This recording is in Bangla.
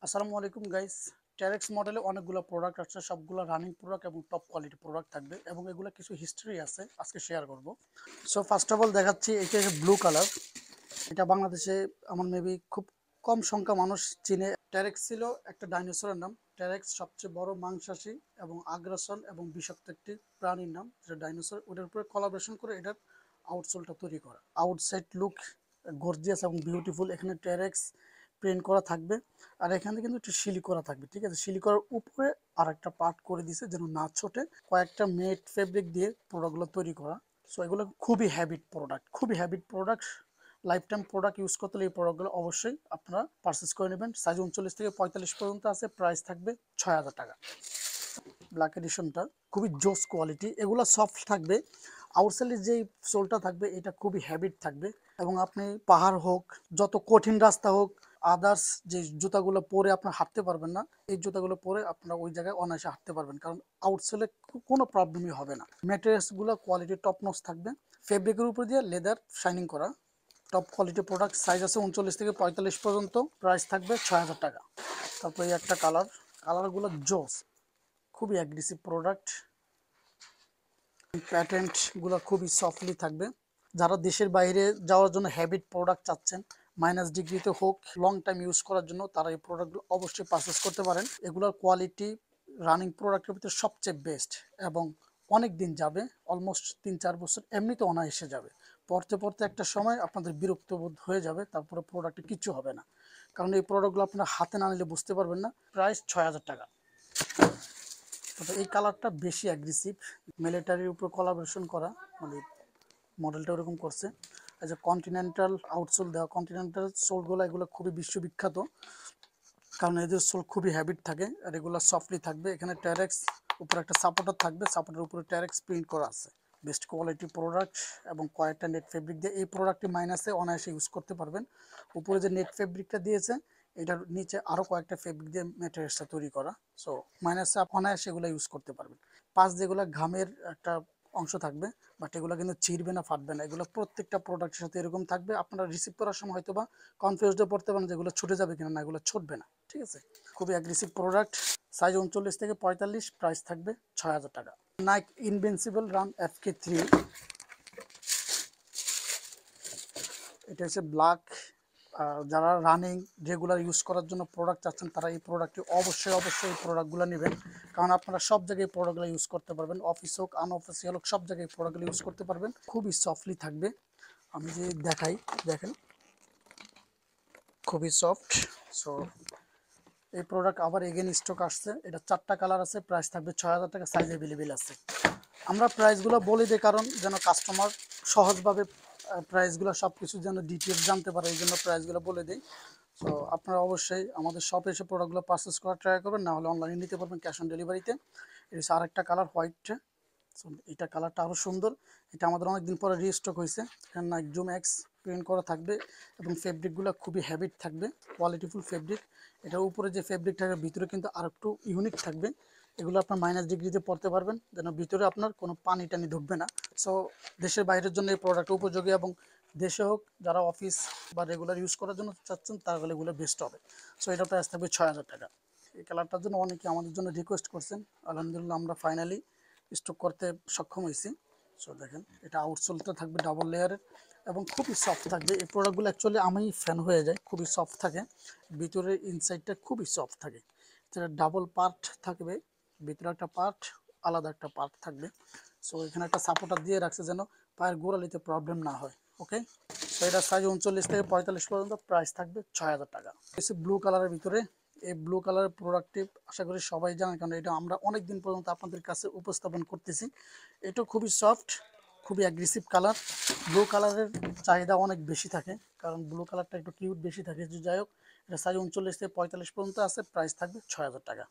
আসসালামু আলাইকুম গাইস। টেরেক্স মডেলে অনেকগুলো প্রোডাক্ট আছে, সবগুলো রানিং প্রোডাক্ট এবং টপ কোয়ালিটি প্রোডাক্ট থাকবে এবং এগুলো কিছু হিস্ট্রি আছে, আজকে শেয়ার করব। সো ফার্স্ট অফ অল দেখাচ্ছি, এটা ব্লু কালার। এটা বাংলাদেশে আমার মেবি খুব কম সংখ্যা মানুষ চিনে। টেরেক্স ছিল একটা ডাইনোসরের নাম। টেরেক্স সবচেয়ে বড় মাংসাশী এবং আগ্রাসন এবং বিষাক্ত একটি প্রাণীর নাম, যেটা ডাইনোসর। ওটার উপরে কোলাবরেশন করে এটার আউটসোলটা তৈরি করা। আউটসাইড লুক গর্জিয়াস এবং বিউটিফুল। এখানে টেরেক্স প্রিন্ট করা থাকবে, আর এখানে কিন্তু একটু শিলি করা থাকবে। ঠিক আছে, শিলি করার উপরে আর একটা পার্ট করে দিছে যেন না ছোটে। কয়েকটা মেট ফেব্রিক দিয়ে প্রোডাক্টগুলো তৈরি করা। সো এগুলো খুবই হ্যাবিট প্রোডাক্ট, খুবই habit product. Life time product use করতে হলে এই প্রোডাক্টগুলো অবশ্যই আপনারা পারচেস করে নেবেন। সাইজ 39 থেকে 45 পর্যন্ত আছে, প্রাইস থাকবে 6000 টাকা। ব্ল্যাক এডিশনটা খুবই জোস কোয়ালিটি, এগুলো সফট থাকবে। আউটসাইডের যেই সোলটা থাকবে এটা খুবই হ্যাবিট থাকবে, এবং আপনি পাহাড় হোক, যত কঠিন রাস্তা হোক, আদার্স যে জুতাগুলো পরে আপনার হাঁটতে পারবেন না, এই জুতাগুলো পরে আপনারা ওই জায়গায় অনায়াসে হাঁটতে পারবেন, কারণ আউটসেলে কোনো প্রবলেমই হবে না। ম্যাটেরিয়ালসগুলো কোয়ালিটি টপ নচ থাকবে। ফেব্রিকের উপর দিয়ে লেদার শাইনিং করা, টপ কোয়ালিটি প্রোডাক্ট। সাইজ আছে 39 থেকে 45 পর্যন্ত, প্রাইস থাকবে 6000 টাকা। তারপরে এই একটা কালারগুলো জোস, খুবই অ্যাগ্রেসিভ প্রোডাক্ট। প্যাটেন্টগুলো খুবই সফটলি থাকবে। যারা দেশের বাইরে যাওয়ার জন্য হ্যাবিট প্রোডাক্ট চাচ্ছেন, মাইনাস ডিগ্রিতে হোক, লং টাইম ইউজ করার জন্য, তারা এই প্রোডাক্টগুলো অবশ্যই পারচেস করতে পারেন। এগুলোর কোয়ালিটি রানিং প্রোডাক্টের ভিতরে সবচেয়ে বেস্ট, এবং অনেক দিন যাবে, অলমোস্ট 3-4 বছর এমনিতে অনায়াসে যাবে। পড়তে পড়তে একটা সময় আপনাদের বিরক্ত বোধ হয়ে যাবে, তারপরে প্রোডাক্টে কিছু হবে না, কারণ এই প্রোডাক্টগুলো আপনার হাতে না নিলে বুঝতে পারবেন না। প্রাইস 6000 টাকা। তবে এই কালারটা বেশি অ্যাগ্রেসিভ, মিলিটারির উপর কোলাবরেশন করা, মানে মডেলটা ওরকম করছে। এই যে কন্টিনেন্টাল আউটসোল দেওয়া, কন্টিনেন্টাল সোলগুলো এগুলো খুবই বিশ্ববিখ্যাত, কারণ এদের সোল খুবই হ্যাবিট থাকে, আর এগুলো সফটলি থাকবে। এখানে টেরেক্স উপরে একটা সাপোর্টার থাকবে, সাপোর্টের উপরে টেরেক্স প্রিন্ট করা আছে। বেস্ট কোয়ালিটি প্রোডাক্ট, এবং কয়েকটা নেট ফেব্রিক দিয়ে এই প্রোডাক্টটি মাইনাসে অনায়াসে ইউজ করতে পারবেন। উপরে যে নেট ফেব্রিকটা দিয়েছে, এটার নিচে আরও কয়েকটা ফেব্রিক দিয়ে ম্যাটেরিয়ালসটা তৈরি করা। সো মাইনাসে অনায়াসে এগুলো ইউজ করতে পারবেন। পাশ যেগুলো ঘামের একটা অংশ থাকবে, বাট এগুলো কিন্তু ছিঁড়বে না, ফাটবে না। এগুলো প্রত্যেকটা প্রোডাক্টের সাথে এরকম থাকবে। আপনারা রিসিভ করার সময় হয়তো বা কনফিউজডে পড়তে পারেন যেগুলো ছুটে যাবে কিনা, না, এগুলো ছুটবে না। ঠিক আছে, খুবই অ্যাগ্রেসিভ প্রোডাক্ট। সাইজ 39 থেকে 45, প্রাইস থাকবে 6000 টাকা। নাইক ইনভিনসিবল রান FK3, এটা হচ্ছে ব্ল্যাক। যারা রানিং রেগুলার ইউজ করার জন্য প্রোডাক্ট চাচ্ছেন, তারা এই প্রোডাক্টটি অবশ্যই অবশ্যই এই প্রোডাক্টগুলো নেবেন, কারণ আপনারা সব জায়গায় প্রোডাক্টগুলো ইউজ করতে পারবেন। অফিস হোক, আনঅফিসিয়াল হোক, সব জায়গায় প্রোডাক্টগুলো ইউজ করতে পারবেন। খুবই সফটলি থাকবে। আমি যে দেখাই, দেখেন, খুবই সফট। সো এই প্রোডাক্ট আবার এগেন স্টক আসছে। এটা 4টা কালার আছে, প্রাইস থাকবে 6000 টাকা। সাইজ অ্যাভেলেবেল আছে। আমরা প্রাইসগুলো বলে দিই, কারণ যেন কাস্টমার সহজভাবে প্রাইসগুলো সব কিছু যেন ডিটেলস জানতে পারে, এই জন্য প্রাইসগুলো বলে দিই। সো আপনারা অবশ্যই আমাদের শপে এসে প্রোডাক্টগুলো পারচেস করার ট্রাই করবেন, না হলে অনলাইনে নিতে পারবেন ক্যাশ অন ডেলিভারিতে। এটা হচ্ছে আরেকটা কালার, হোয়াইট। সো এটা কালারটা আরও সুন্দর। এটা আমাদের অনেকদিন পরে রিস্টক হয়েছে। এখানে নাইক জুম এক্স প্রিন্ট করা থাকবে, এবং ফেব্রিকগুলো খুবই হ্যাবিট থাকবে, কোয়ালিটিফুল ফেব্রিক। এটার উপরে যে ফেব্রিক থাকবে, ভিতরে কিন্তু আর একটু ইউনিক থাকবে। এগুলো আপনার মাইনাস ডিগ্রিতে পড়তে পারবেন, যেন ভিতরে আপনার কোনো পানি টানি ঢুকবে না। সো দেশের বাইরের জন্য এই প্রোডাক্ট উপযোগী, এবং দেশে হোক, যারা অফিস বা রেগুলার ইউজ করার জন্য চাচ্ছেন, তাহলে এগুলো বেস্ট হবে। সো এটা প্রাইস থাকবে 6000 টাকা। এই কালারটার জন্য অনেকে আমাদের জন্য রিকোয়েস্ট করছেন, আলহামদুলিল্লাহ আমরা ফাইনালি স্টক করতে সক্ষম হয়েছি। সো দেখেন, এটা আউটসোলটা থাকবে ডাবল লেয়ারের, এবং খুবই সফট থাকবে। এই প্রোডাক্টগুলো অ্যাকচুয়ালি আমি ফ্যান হয়ে যায়, খুবই সফট থাকে। ভিতরের ইনসাইডটা খুবই সফট থাকে। যেটা ডাবল পার্ট থাকবে, ভিতরে একটা পার্ট, আলাদা একটা পার্ট থাকবে। সো এখানে একটা সাপোর্টার দিয়ে রাখছে যেন পায়ের গোড়ালিতে প্রবলেম না হয়। ওকে, সো এটা সাইজ 39 থেকে 45 পর্যন্ত, প্রাইস থাকবে 6000 টাকা। এসে ব্লু কালারের ভিতরে, এই ব্লু কালারের প্রোডাক্টটি আশা করি সবাই জানেন, কারণ এটা আমরা অনেক দিন পর্যন্ত আপনাদের কাছে উপস্থাপন করতেছি। এটা খুবই সফট, খুবই অ্যাগ্রেসিভ কালার। ব্লু কালারের চাহিদা অনেক বেশি থাকে, কারণ ব্লু কালারটা একটু কিউট বেশি থাকে। যাই হোক, এটা সাইজ 39 থেকে 45 পর্যন্ত আছে, প্রাইস থাকবে 6000 টাকা।